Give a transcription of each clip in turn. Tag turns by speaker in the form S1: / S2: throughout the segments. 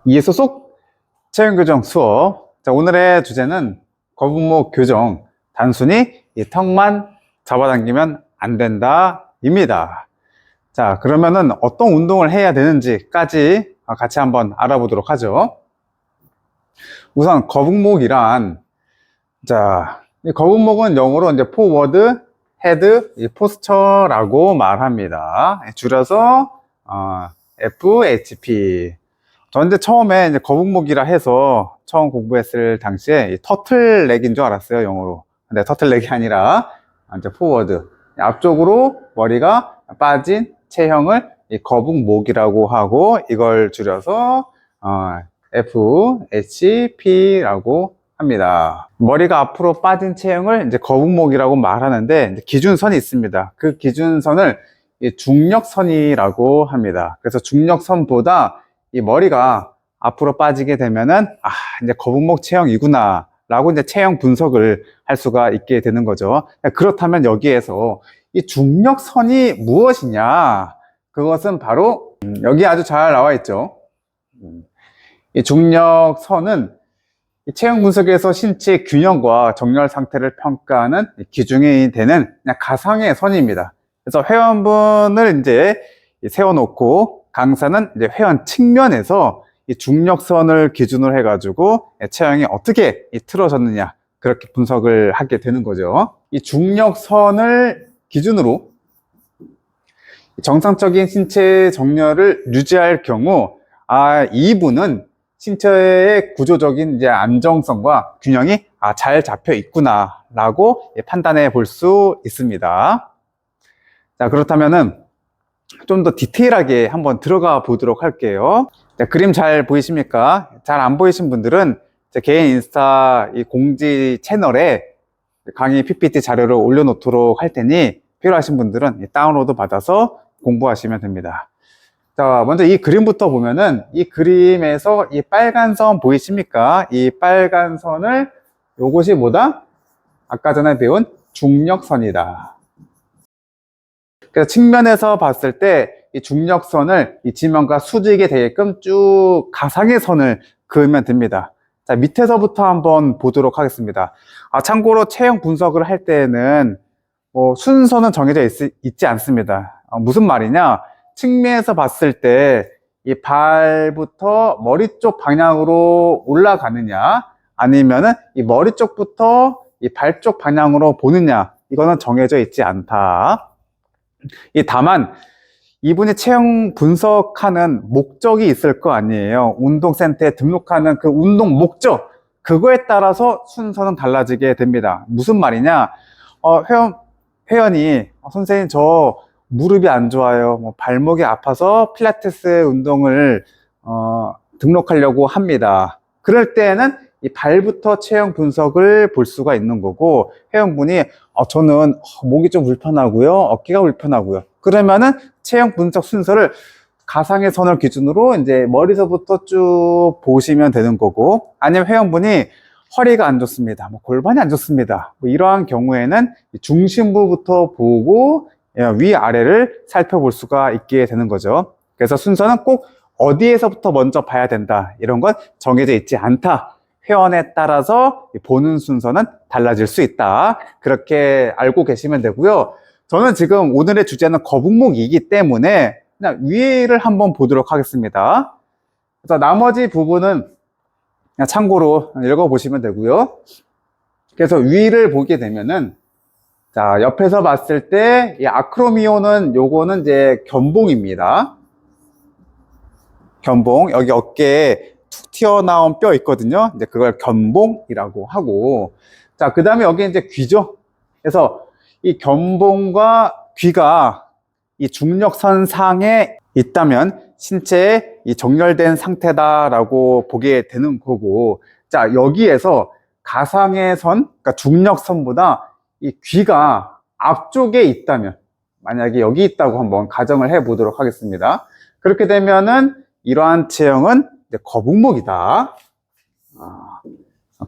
S1: 이에 소속 체형 교정 수업. 자, 오늘의 주제는 거북목 교정. 단순히 이 턱만 잡아당기면 안 된다입니다. 자, 그러면은 어떤 운동을 해야 되는지까지 같이 한번 알아보도록 하죠. 우선 거북목이란, 자, 이 거북목은 영어로 이제 포워드 헤드 포스처라고 말합니다. 줄여서 FHP. 저 이제 처음에 이제 거북목이라 해서 처음 공부했을 당시에 터틀넥인 줄 알았어요, 영어로. 근데 터틀넥이 아니라 이제 포워드, 앞쪽으로 머리가 빠진 체형을 이 거북목이라고 하고, 이걸 줄여서 FHP라고 합니다. 머리가 앞으로 빠진 체형을 이제 거북목이라고 말하는데, 이제 기준선이 있습니다. 그 기준선을 중력선이라고 합니다. 그래서 중력선보다 이 머리가 앞으로 빠지게 되면은 이제 거북목 체형이구나 라고 이제 체형 분석을 할 수가 있게 되는 거죠. 그렇다면 여기에서 이 중력선이 무엇이냐, 그것은 바로 여기 아주 잘 나와 있죠. 이 중력선은 이 체형 분석에서 신체 균형과 정렬 상태를 평가하는 기준이 되는 그냥 가상의 선입니다. 그래서 회원분을 이제 세워놓고 강사는 이제 회원 측면에서 이 중력선을 기준으로 해가지고 체형이 어떻게 틀어졌느냐, 그렇게 분석을 하게 되는 거죠. 이 중력선을 기준으로 정상적인 신체 정렬을 유지할 경우, 이분은 신체의 구조적인 이제 안정성과 균형이 잘 잡혀 있구나 라고 판단해 볼 수 있습니다. 자, 그렇다면은 좀 더 디테일하게 한번 들어가 보도록 할게요. 자, 그림 잘 보이십니까? 잘 안 보이신 분들은 제 개인 인스타 이 공지 채널에 강의 PPT 자료를 올려놓도록 할 테니 필요하신 분들은 다운로드 받아서 공부하시면 됩니다. 자, 먼저 이 그림부터 보면은 이 그림에서 이 빨간 선 보이십니까? 이 빨간 선을, 요것이 뭐다? 아까 전에 배운 중력선이다. 그래서 측면에서 봤을 때 이 중력선을 이 지면과 수직에 되게끔 쭉 가상의 선을 그으면 됩니다. 자, 밑에서부터 한번 보도록 하겠습니다. 참고로 체형 분석을 할 때는 순서는 정해져 있지 않습니다. 무슨 말이냐? 측면에서 봤을 때 이 발부터 머리 쪽 방향으로 올라가느냐, 아니면은 이 머리 쪽부터 이 발 쪽 방향으로 보느냐, 이거는 정해져 있지 않다. 다만 이분이 체형 분석하는 목적이 있을 거 아니에요. 운동센터에 등록하는 그 운동 목적, 그거에 따라서 순서는 달라지게 됩니다. 무슨 말이냐? 회원이 선생님 저 무릎이 안 좋아요, 발목이 아파서 필라테스 운동을 등록하려고 합니다. 그럴 때는 이 발부터 체형 분석을 볼 수가 있는 거고, 회원분이 저는 목이 좀 불편하고요, 어깨가 불편하고요, 그러면은 체형 분석 순서를 가상의 선을 기준으로 이제 머리서부터 쭉 보시면 되는 거고, 아니면 회원분이 허리가 안 좋습니다, 골반이 안 좋습니다, 이러한 경우에는 중심부부터 보고 위아래를 살펴볼 수가 있게 되는 거죠. 그래서 순서는 꼭 어디에서부터 먼저 봐야 된다, 이런 건 정해져 있지 않다. 회원에 따라서 보는 순서는 달라질 수 있다, 그렇게 알고 계시면 되고요. 저는 지금 오늘의 주제는 거북목이기 때문에 그냥 위를 한번 보도록 하겠습니다. 그래서 나머지 부분은 그냥 참고로 읽어보시면 되고요. 그래서 위를 보게 되면은, 자, 옆에서 봤을 때 이 아크로미오는 요거는 이제 견봉입니다. 견봉, 여기 어깨에 툭 튀어나온 뼈 있거든요. 이제 그걸 견봉이라고 하고, 자, 그 다음에 여기 이제 귀죠. 그래서 이 견봉과 귀가 이 중력선 상에 있다면 신체에 이 정렬된 상태다라고 보게 되는 거고, 자, 여기에서 가상의 선, 그러니까 중력선보다 이 귀가 앞쪽에 있다면, 만약에 여기 있다고 한번 가정을 해 보도록 하겠습니다. 그렇게 되면은 이러한 체형은 이제 거북목이다.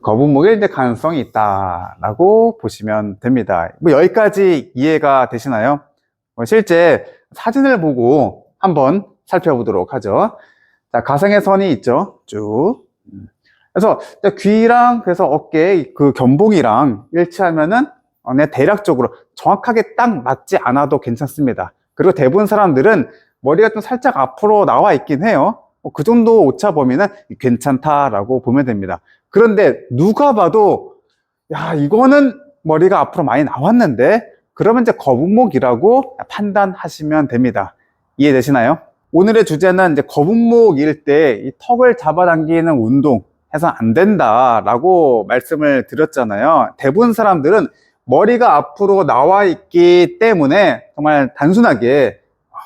S1: 거북목에 이제 가능성이 있다라고 보시면 됩니다. 여기까지 이해가 되시나요? 실제 사진을 보고 한번 살펴보도록 하죠. 자, 가상의 선이 있죠. 쭉. 그래서 귀랑 그래서 어깨 그 견봉이랑 일치하면은 네, 대략적으로 정확하게 딱 맞지 않아도 괜찮습니다. 그리고 대부분 사람들은 머리가 좀 살짝 앞으로 나와 있긴 해요. 그 정도 오차 범위는 괜찮다라고 보면 됩니다. 그런데 누가 봐도 야, 이거는 머리가 앞으로 많이 나왔는데 그러면 이제 거북목이라고 판단하시면 됩니다. 이해되시나요? 오늘의 주제는 이제 거북목일 때 이 턱을 잡아당기는 운동 해서 안 된다라고 말씀을 드렸잖아요. 대부분 사람들은 머리가 앞으로 나와 있기 때문에 정말 단순하게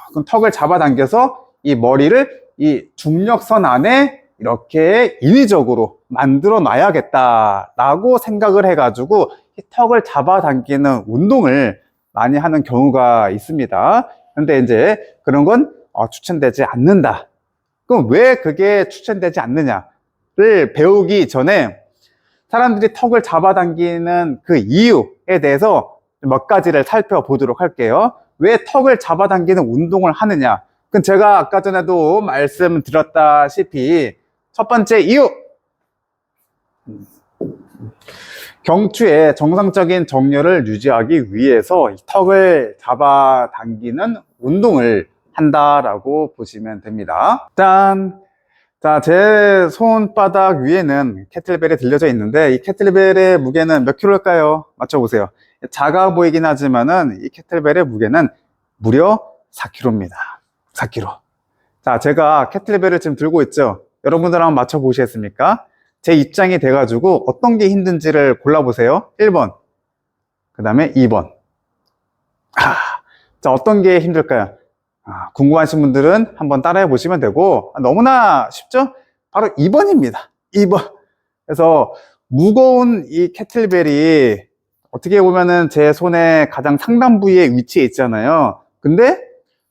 S1: 그럼 턱을 잡아당겨서 이 머리를 이 중력선 안에 이렇게 인위적으로 만들어 놔야겠다라고 생각을 해가지고 이 턱을 잡아당기는 운동을 많이 하는 경우가 있습니다. 그런데 이제 그런 건 추천되지 않는다. 그럼 왜 그게 추천되지 않느냐를 배우기 전에 사람들이 턱을 잡아당기는 그 이유에 대해서 몇 가지를 살펴보도록 할게요. 왜 턱을 잡아당기는 운동을 하느냐? 그건 제가 아까 전에도 말씀드렸다시피 첫 번째 이유! 경추의 정상적인 정렬을 유지하기 위해서 턱을 잡아당기는 운동을 한다라고 보시면 됩니다. 일단 자, 제 손바닥 위에는 캐틀벨이 들려져 있는데 이 캐틀벨의 무게는 몇 킬로일까요? 맞춰보세요. 작아 보이긴 하지만은 이 캐틀벨의 무게는 무려 4킬로입니다. 4킬로. 자, 제가 캐틀벨을 지금 들고 있죠. 여러분들 한번 맞춰보시겠습니까? 제 입장이 돼가지고 어떤 게 힘든지를 골라보세요. 1번, 그 다음에 2번. 자, 어떤 게 힘들까요? 궁금하신 분들은 한번 따라해 보시면 되고, 너무나 쉽죠? 바로 2번입니다. 2번. 그래서 무거운 이 캐틀벨이 어떻게 보면은 제 손의 가장 상단 부위에 위치해 있잖아요. 근데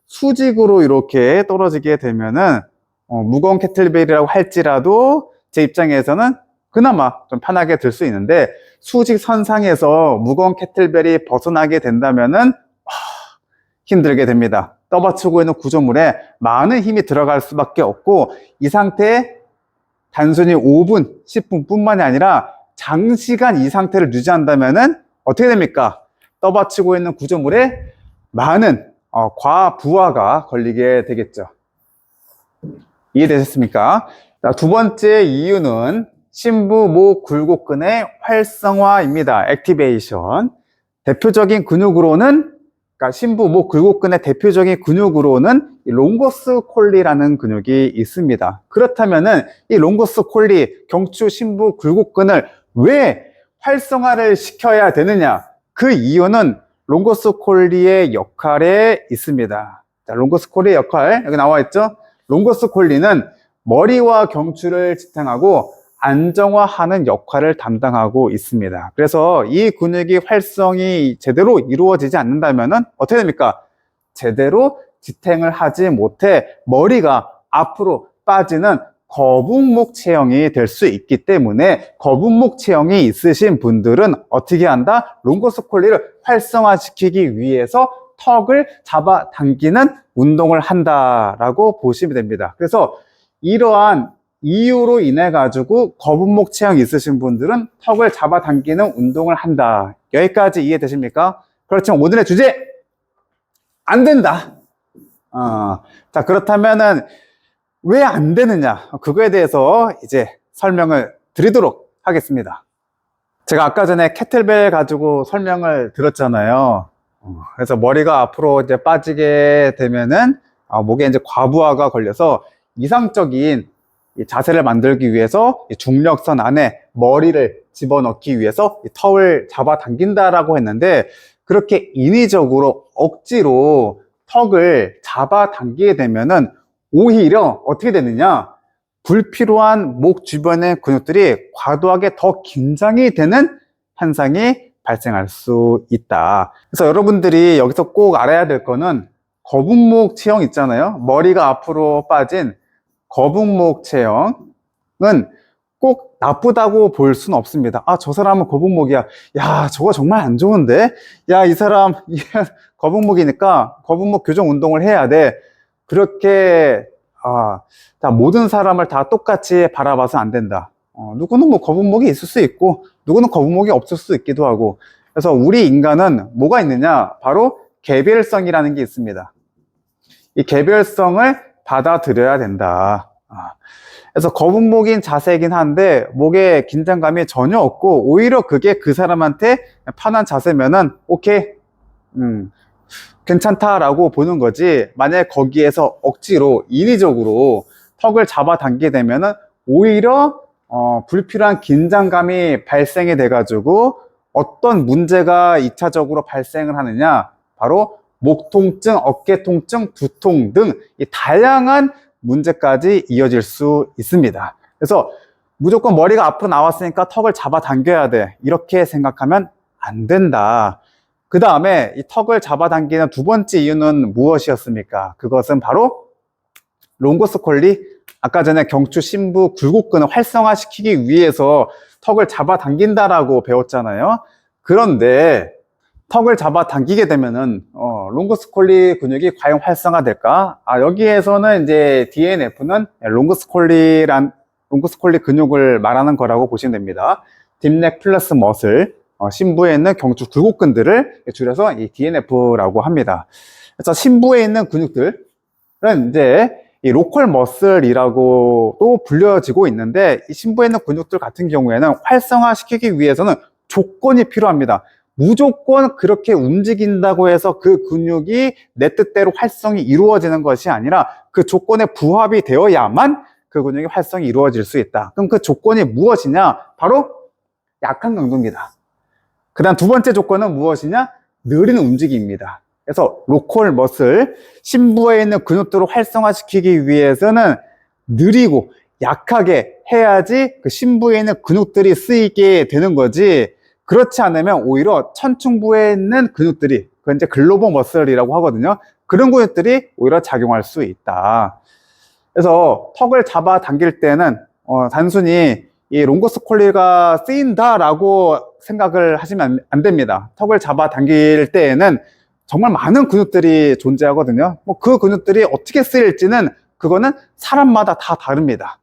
S1: 수직으로 이렇게 떨어지게 되면은 무거운 캐틀벨이라고 할지라도 제 입장에서는 그나마 좀 편하게 들 수 있는데 수직 선상에서 무거운 캐틀벨이 벗어나게 된다면은 힘들게 됩니다. 떠받치고 있는 구조물에 많은 힘이 들어갈 수밖에 없고 이 상태에 단순히 5분, 10분 뿐만이 아니라 장시간 이 상태를 유지한다면은 어떻게 됩니까? 떠받치고 있는 구조물에 많은 과부하가 걸리게 되겠죠. 이해되셨습니까? 자, 두 번째 이유는 심부, 목, 굴곡근의 활성화입니다. 액티베이션. 대표적인 근육으로는 그러니까 심부, 목, 굴곡근의 대표적인 근육으로는 이 롱거스 콜리라는 근육이 있습니다. 그렇다면은 이 롱거스 콜리, 경추, 심부, 굴곡근을 왜 활성화를 시켜야 되느냐? 그 이유는 롱거스 콜리의 역할에 있습니다. 자, 롱거스 콜리의 역할 여기 나와 있죠? 롱거스 콜리는 머리와 경추를 지탱하고 안정화하는 역할을 담당하고 있습니다. 그래서 이 근육이 활성이 제대로 이루어지지 않는다면 어떻게 됩니까? 제대로 지탱을 하지 못해 머리가 앞으로 빠지는 거북목 체형이 될 수 있기 때문에 거북목 체형이 있으신 분들은 어떻게 한다? 롱거스 콜리를 활성화시키기 위해서 턱을 잡아당기는 운동을 한다라고 보시면 됩니다. 그래서 이러한 이유로 인해 가지고 거북목 체형이 있으신 분들은 턱을 잡아당기는 운동을 한다. 여기까지 이해되십니까? 그렇지만 오늘의 주제 안 된다. 자, 그렇다면은 왜 안 되느냐? 그거에 대해서 이제 설명을 드리도록 하겠습니다. 제가 아까 전에 캐틀벨 가지고 설명을 드렸잖아요. 그래서 머리가 앞으로 이제 빠지게 되면은 목에 이제 과부하가 걸려서 이상적인 자세를 만들기 위해서 중력선 안에 머리를 집어넣기 위해서 턱을 잡아당긴다라고 했는데 그렇게 인위적으로 억지로 턱을 잡아당기게 되면은 오히려 어떻게 되느냐? 불필요한 목 주변의 근육들이 과도하게 더 긴장이 되는 현상이 발생할 수 있다. 그래서 여러분들이 여기서 꼭 알아야 될 거는 거북목 체형 있잖아요. 머리가 앞으로 빠진 거북목 체형은 꼭 나쁘다고 볼 수는 없습니다. 저 사람은 거북목이야. 야, 저거 정말 안 좋은데? 야, 이 사람 거북목이니까 거북목 교정 운동을 해야 돼. 그렇게 자, 모든 사람을 다 똑같이 바라봐서 안 된다. 누구는 뭐 거북목이 있을 수 있고, 누구는 거북목이 없을 수 있기도 하고. 그래서 우리 인간은 뭐가 있느냐? 바로 개별성이라는 게 있습니다. 이 개별성을 받아들여야 된다. 그래서 거북목인 자세이긴 한데, 목에 긴장감이 전혀 없고, 오히려 그게 그 사람한테 편한 자세면은, 오케이, 괜찮다라고 보는 거지. 만약에 거기에서 억지로 인위적으로 턱을 잡아당기게 되면은 오히려 불필요한 긴장감이 발생이 돼가지고 어떤 문제가 2차적으로 발생을 하느냐, 바로 목 통증, 어깨 통증, 두통 등 이 다양한 문제까지 이어질 수 있습니다. 그래서 무조건 머리가 앞으로 나왔으니까 턱을 잡아당겨야 돼, 이렇게 생각하면 안 된다. 그 다음에 이 턱을 잡아당기는 두 번째 이유는 무엇이었습니까? 그것은 바로 롱거스 콜리, 아까 전에 경추 심부 굴곡근을 활성화시키기 위해서 턱을 잡아당긴다라고 배웠잖아요. 그런데 턱을 잡아당기게 되면은 롱거스 콜리 근육이 과연 활성화될까? 여기에서는 이제 DNF는 롱거스 콜리 근육을 말하는 거라고 보시면 됩니다. 딥넥 플러스 머슬, 심부에 있는 경추 굴곡근들을 줄여서 이 DNF라고 합니다. 그래서 심부에 있는 근육들은 이제 이 로컬 머슬이라고 또 불려지고 있는데, 이 심부에 있는 근육들 같은 경우에는 활성화시키기 위해서는 조건이 필요합니다. 무조건 그렇게 움직인다고 해서 그 근육이 내 뜻대로 활성이 이루어지는 것이 아니라 그 조건에 부합이 되어야만 그 근육이 활성이 이루어질 수 있다. 그럼 그 조건이 무엇이냐? 바로 약한 강도입니다. 그 다음 두 번째 조건은 무엇이냐? 느린 움직임입니다. 그래서 로컬 머슬, 심부에 있는 근육들을 활성화시키기 위해서는 느리고 약하게 해야지 그 심부에 있는 근육들이 쓰이게 되는 거지, 그렇지 않으면 오히려 천충부에 있는 근육들이, 그건 이제 글로벌 머슬이라고 하거든요. 그런 근육들이 오히려 작용할 수 있다. 그래서 턱을 잡아당길 때는 단순히 이 롱거스 콜리가 쓰인다라고 생각을 하시면 안 됩니다. 턱을 잡아당길 때에는 정말 많은 근육들이 존재하거든요. 그 근육들이 어떻게 쓰일지는 그거는 사람마다 다 다릅니다.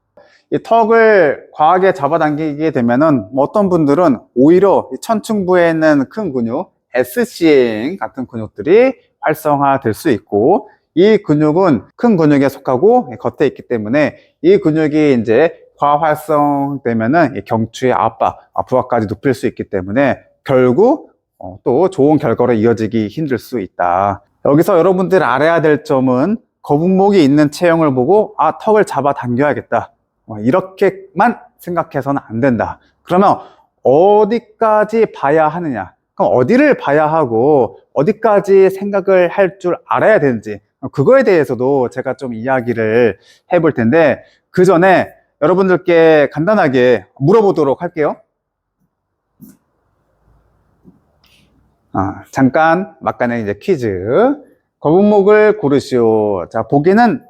S1: 이 턱을 과하게 잡아당기게 되면은 어떤 분들은 오히려 이 천충부에 있는 큰 근육, SCN 같은 근육들이 활성화될 수 있고, 이 근육은 큰 근육에 속하고 겉에 있기 때문에 이 근육이 이제 과활성되면은 경추의 압박, 부하까지 높일 수 있기 때문에 결국 또 좋은 결과로 이어지기 힘들 수 있다. 여기서 여러분들 알아야 될 점은 거북목이 있는 체형을 보고 턱을 잡아 당겨야겠다, 이렇게만 생각해서는 안 된다. 그러면 어디까지 봐야 하느냐? 그럼 어디를 봐야 하고 어디까지 생각을 할 줄 알아야 되는지, 그거에 대해서도 제가 좀 이야기를 해볼 텐데, 그 전에 여러분들께 간단하게 물어보도록 할게요. 잠깐 막간의 이제 퀴즈. 거북목을 고르시오. 자, 보기는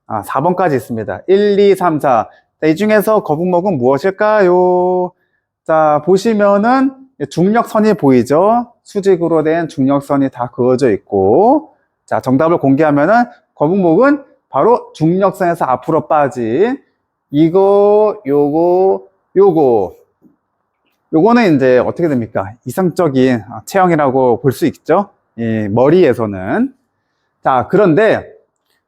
S1: 4번까지 있습니다. 1, 2, 3, 4. 자, 이 중에서 거북목은 무엇일까요? 자, 보시면은 중력선이 보이죠? 수직으로 된 중력선이 다 그어져 있고, 자, 정답을 공개하면은 거북목은 바로 중력선에서 앞으로 빠진 이거, 요거는 이제 어떻게 됩니까? 이상적인 체형이라고 볼 수 있죠? 머리에서는. 자, 그런데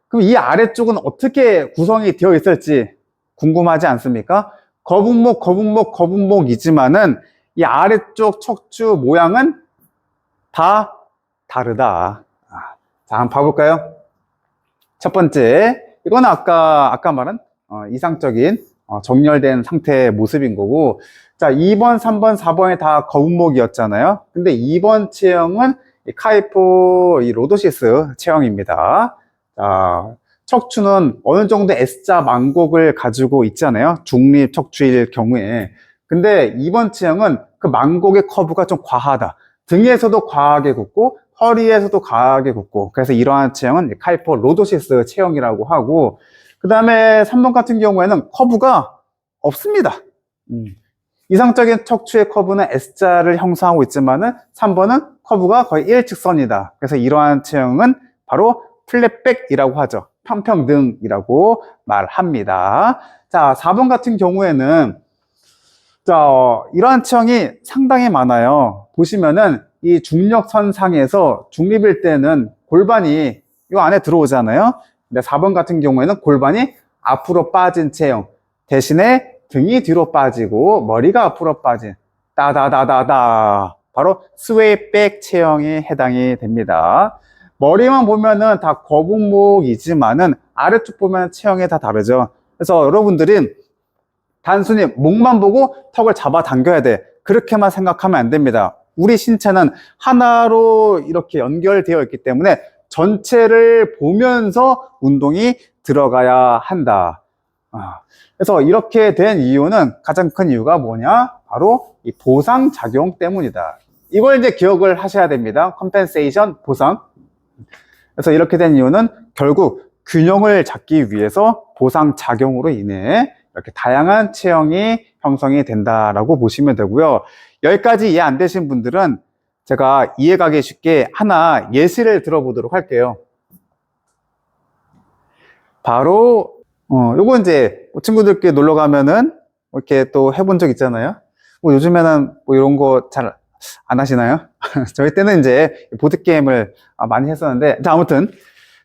S1: 그럼 이 아래쪽은 어떻게 구성이 되어 있을지 궁금하지 않습니까? 거북목이지만은 이 아래쪽 척추 모양은 다 다르다. 자, 한번 봐볼까요? 첫 번째, 이건 아까 말한 이상적인 정렬된 상태의 모습인 거고, 자, 2번, 3번, 4번이 다 거북목이었잖아요. 근데 2번 체형은 카이포 로도시스 체형입니다. 자, 척추는 어느 정도 S자 망곡을 가지고 있잖아요. 중립 척추일 경우에. 근데 2번 체형은 그 망곡의 커브가 좀 과하다. 등에서도 과하게 굽고 허리에서도 과하게 굽고, 그래서 이러한 체형은 카이포 로도시스 체형이라고 하고, 그 다음에 3번 같은 경우에는 커브가 없습니다. 이상적인 척추의 커브는 S자를 형성하고 있지만은 3번은 커브가 거의 일직선이다. 그래서 이러한 체형은 바로 플랫백이라고 하죠. 평평등이라고 말합니다. 자, 4번 같은 경우에는 이러한 체형이 상당히 많아요. 보시면은 이 중력선상에서 중립일 때는 골반이 이 안에 들어오잖아요. 근데 4번 같은 경우에는 골반이 앞으로 빠진 체형 대신에 등이 뒤로 빠지고 머리가 앞으로 빠진 따다다다다 바로 스웨이백 체형이 해당이 됩니다. 머리만 보면은 다 거북목이지만은 아래쪽 보면 체형이 다 다르죠. 그래서 여러분들이 단순히 목만 보고 턱을 잡아 당겨야 돼. 그렇게만 생각하면 안 됩니다. 우리 신체는 하나로 이렇게 연결되어 있기 때문에 전체를 보면서 운동이 들어가야 한다. 그래서 이렇게 된 이유는 가장 큰 이유가 뭐냐? 바로 이 보상작용 때문이다. 이걸 이제 기억을 하셔야 됩니다. 컴펜세이션, 보상. 그래서 이렇게 된 이유는 결국 균형을 잡기 위해서 보상작용으로 인해 이렇게 다양한 체형이 형성이 된다라고 보시면 되고요. 여기까지 이해 안 되신 분들은 제가 이해가기 쉽게 하나 예시를 들어보도록 할게요. 바로 요거 이제 친구들끼리 놀러 가면은 이렇게 또 해본 적 있잖아요. 요즘에는 뭐 이런 거 잘 안 하시나요? 저희 때는 이제 보드게임을 많이 했었는데, 자, 아무튼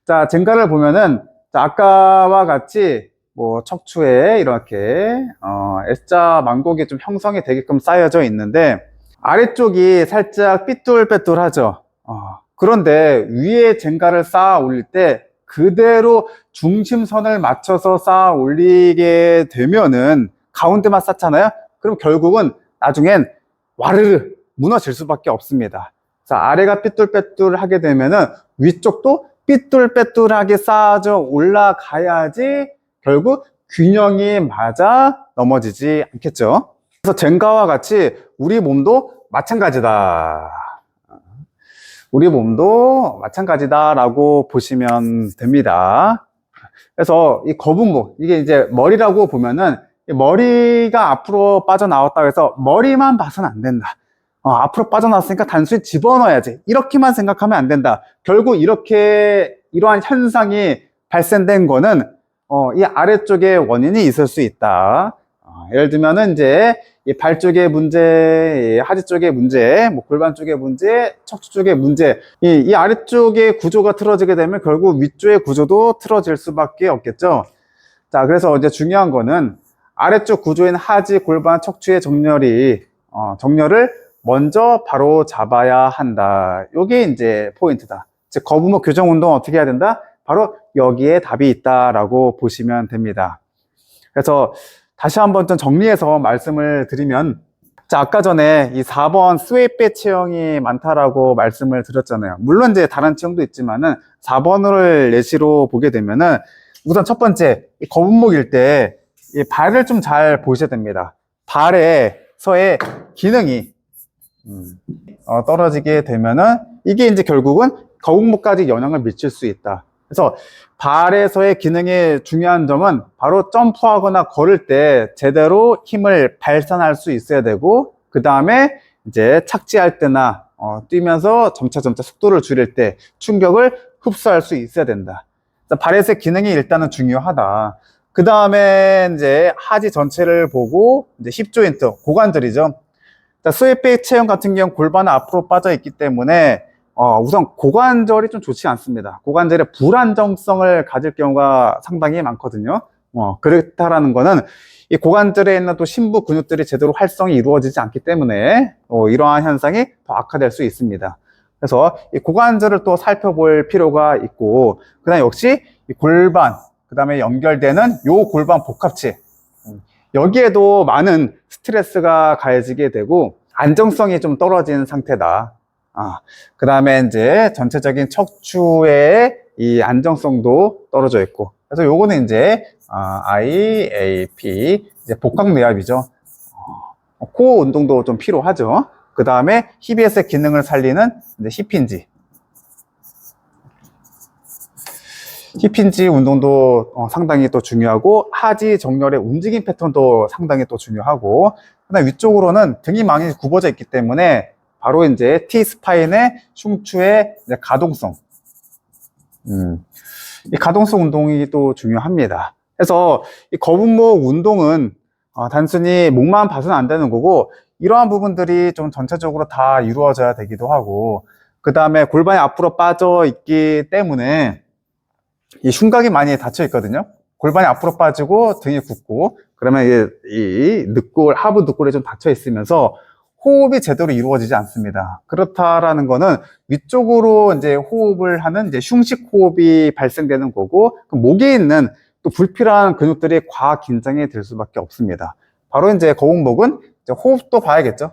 S1: 자, 젠가를 보면은 자, 아까와 같이 뭐 척추에 이렇게 S자 망곡이 좀 형성이 되게끔 쌓여져 있는데 아래쪽이 살짝 삐뚤빼뚤하죠. 그런데 위에 젠가를 쌓아 올릴 때 그대로 중심선을 맞춰서 쌓아 올리게 되면은 가운데만 쌓잖아요. 그럼 결국은 나중엔 와르르 무너질 수밖에 없습니다. 자, 아래가 삐뚤빼뚤하게 되면은 위쪽도 삐뚤빼뚤하게 쌓아져 올라가야지 결국 균형이 맞아 넘어지지 않겠죠. 그래서 젠가와 같이 우리 몸도 마찬가지다. 우리 몸도 마찬가지다라고 보시면 됩니다. 그래서 이 거북목, 이게 이제 머리라고 보면은 머리가 앞으로 빠져나왔다고 해서 머리만 봐서는 안 된다. 앞으로 빠져나왔으니까 단순히 집어넣어야지. 이렇게만 생각하면 안 된다. 결국 이러한 현상이 발생된 거는 이 아래쪽에 원인이 있을 수 있다. 예를 들면은 이제 이 발 쪽의 문제, 하지 쪽의 문제, 뭐 골반 쪽의 문제, 척추 쪽의 문제, 이 아래쪽의 구조가 틀어지게 되면 결국 위쪽의 구조도 틀어질 수밖에 없겠죠. 자, 그래서 이제 중요한 거는 아래쪽 구조인 하지, 골반, 척추의 정렬을 먼저 바로 잡아야 한다. 요게 이제 포인트다. 즉, 거북목 교정 운동 어떻게 해야 된다? 바로 여기에 답이 있다라고 보시면 됩니다. 그래서 다시 한번 좀 정리해서 말씀을 드리면, 자, 아까 전에 이 4번 스웨이백 체형이 많다라고 말씀을 드렸잖아요. 물론 이제 다른 체형도 있지만은 4번을 예시로 보게 되면은 우선 첫 번째, 이 거북목일 때 이 발을 좀 잘 보셔야 됩니다. 발에서의 기능이 떨어지게 되면은 이게 이제 결국은 거북목까지 영향을 미칠 수 있다. 그래서 발에서의 기능의 중요한 점은 바로 점프하거나 걸을 때 제대로 힘을 발산할 수 있어야 되고, 그 다음에 이제 착지할 때나 뛰면서 점차 속도를 줄일 때 충격을 흡수할 수 있어야 된다. 발에서의 기능이 일단은 중요하다. 그 다음에 이제 하지 전체를 보고 이제 힙 조인트, 고관절이죠. 스웨이백 체형 같은 경우 골반은 앞으로 빠져 있기 때문에 우선 고관절이 좀 좋지 않습니다. 고관절의 불안정성을 가질 경우가 상당히 많거든요. 그렇다라는 거는 이 고관절에 있는 또 심부 근육들이 제대로 활성이 이루어지지 않기 때문에 이러한 현상이 더 악화될 수 있습니다. 그래서 이 고관절을 또 살펴볼 필요가 있고, 그 다음에 역시 이 골반, 그 다음에 연결되는 요 골반 복합체, 여기에도 많은 스트레스가 가해지게 되고 안정성이 좀 떨어진 상태다. 그 다음에 이제 전체적인 척추의 이 안정성도 떨어져 있고, 그래서 요거는 이제 IAP 이제 복강뇌압이죠. 코어 운동도 좀 필요하죠. 그 다음에 힙에서의 기능을 살리는 이제 힙힌지, 힙힌지 운동도 상당히 또 중요하고, 하지 정렬의 움직임 패턴도 상당히 또 중요하고, 그다음 위쪽으로는 등이 많이 굽어져 있기 때문에 바로 이제 T 스파인의 흉추의 이제 가동성, 이 가동성 운동이 또 중요합니다. 그래서 이 거북목 운동은 단순히 목만 봐서는 안 되는 거고, 이러한 부분들이 좀 전체적으로 다 이루어져야 되기도 하고, 그 다음에 골반이 앞으로 빠져 있기 때문에 이 흉곽이 많이 닫혀 있거든요. 골반이 앞으로 빠지고 등이 굽고, 그러면 이 늑골, 하부 늑골이 좀 닫혀 있으면서 호흡이 제대로 이루어지지 않습니다. 그렇다라는 거는 위쪽으로 이제 호흡을 하는 이제 흉식 호흡이 발생되는 거고, 그 목에 있는 또 불필요한 근육들이 과학 긴장이 될 수밖에 없습니다. 바로 이제 거북목은 이제 호흡도 봐야겠죠.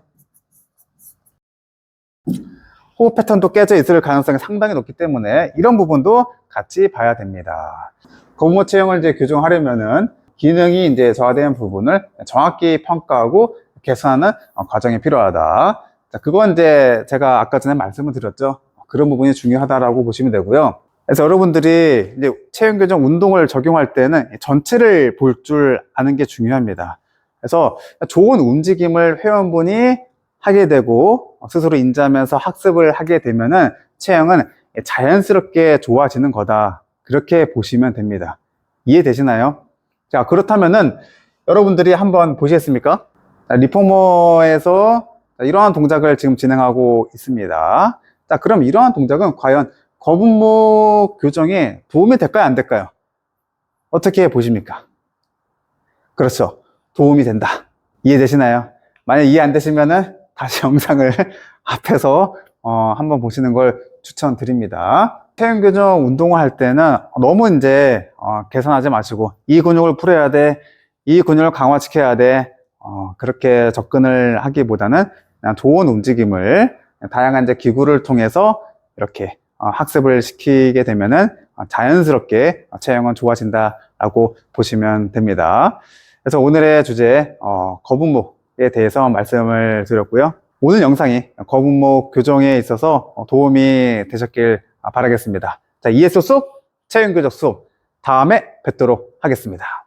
S1: 호흡 패턴도 깨져 있을 가능성이 상당히 높기 때문에 이런 부분도 같이 봐야 됩니다. 거북목 체형을 이제 교정하려면은 기능이 이제 저하된 부분을 정확히 평가하고 개선하는 과정이 필요하다. 자, 그건 이제 제가 아까 전에 말씀을 드렸죠. 그런 부분이 중요하다라고 보시면 되고요. 그래서 여러분들이 이제 체형 교정 운동을 적용할 때는 전체를 볼 줄 아는 게 중요합니다. 그래서 좋은 움직임을 회원분이 하게 되고 스스로 인지하면서 학습을 하게 되면은 체형은 자연스럽게 좋아지는 거다. 그렇게 보시면 됩니다. 이해되시나요? 자, 그렇다면은 여러분들이 한번 보시겠습니까? 리포머에서 이러한 동작을 지금 진행하고 있습니다. 자, 그럼 이러한 동작은 과연 거북목 교정에 도움이 될까요? 안 될까요? 어떻게 보십니까? 그렇죠. 도움이 된다. 이해되시나요? 만약 이해 안 되시면은 다시 영상을 앞에서 한번 보시는 걸 추천드립니다. 체형 교정 운동을 할 때는 너무 이제 계산하지 마시고 이 근육을 풀어야 돼, 이 근육을 강화시켜야 돼, 그렇게 접근을 하기보다는 그냥 좋은 움직임을 다양한 이제 기구를 통해서 이렇게 학습을 시키게 되면은 자연스럽게 체형은 좋아진다라고 보시면 됩니다. 그래서 오늘의 주제 거북목에 대해서 말씀을 드렸고요. 오늘 영상이 거북목 교정에 있어서 도움이 되셨길 바라겠습니다. 자, ES 수업, 체형 교정 수업 다음에 뵙도록 하겠습니다.